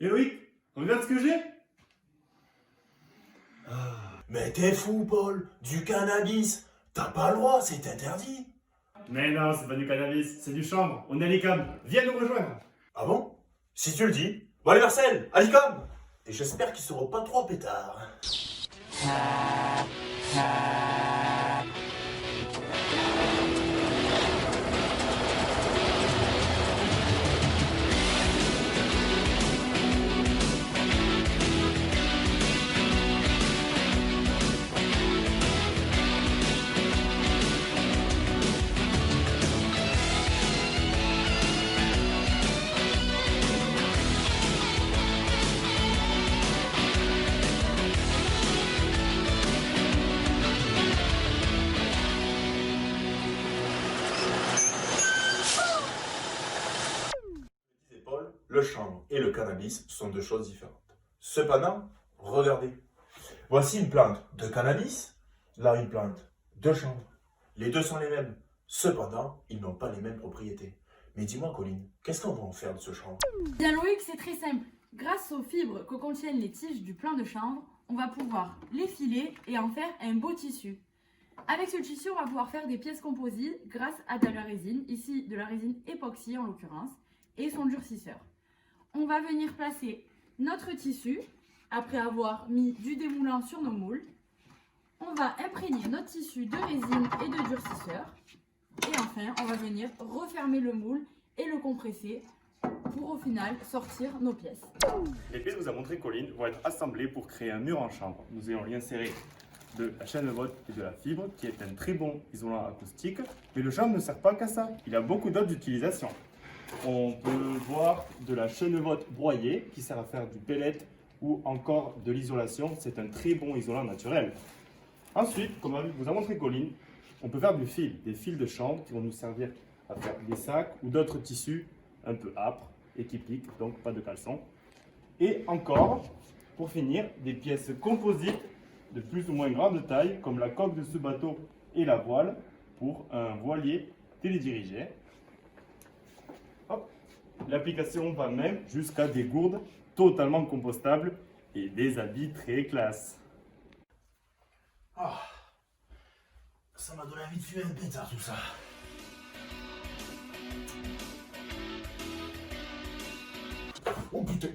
Et Loïc, regarde ce que j'ai. Mais t'es fou, Paul. Du cannabis. T'as pas le droit, c'est interdit. Mais non, c'est pas du cannabis, c'est du chanvre. On est à l'ICAM. Viens nous rejoindre. Ah bon? Si tu le dis. Bon allez Marcel, allez comme. Et j'espère qu'ils seront pas trop pétards. Disait Paul, le chanvre et le cannabis sont deux choses différentes. Cependant, regardez. Voici une plante de cannabis, là une plante de chanvre. Les deux sont les mêmes. Cependant, ils n'ont pas les mêmes propriétés. Mais dis-moi, Colline, qu'est-ce qu'on va en faire de ce chanvre? Bien Loïc, c'est très simple. Grâce aux fibres que contiennent les tiges du plant de chanvre, on va pouvoir les filer et en faire un beau tissu. Avec ce tissu, on va pouvoir faire des pièces composites grâce à de la résine, ici de la résine époxy en l'occurrence, et son durcisseur. On va venir placer notre tissu, après avoir mis du démoulant sur nos moules. On va imprégner notre tissu de résine et de durcisseur. Et enfin, on va venir refermer le moule et le compresser pour au final sortir nos pièces. Les pièces que vous a montré Colline vont être assemblées pour créer un mur en chanvre. Nous allons y insérer de la chaîne de vote et de la fibre, qui est un très bon isolant acoustique. Mais le chanvre ne sert pas qu'à ça. Il a beaucoup d'autres utilisations. On peut voir de la chaîne de vote broyée, qui sert à faire du pellet ou encore de l'isolation. C'est un très bon isolant naturel. Ensuite, comme vous a montré Colline, on peut faire du fil, des fils de chanvre qui vont nous servir à faire des sacs ou d'autres tissus un peu âpres et qui piquent, donc pas de caleçon. Et encore, pour finir, des pièces composites de plus ou moins grande taille, comme la coque de ce bateau et la voile, pour un voilier télédirigé. Hop. L'application va même jusqu'à des gourdes totalement compostables et des habits très classe. Ah, ça m'a donné envie de fumer un pétard tout ça. Oh putain.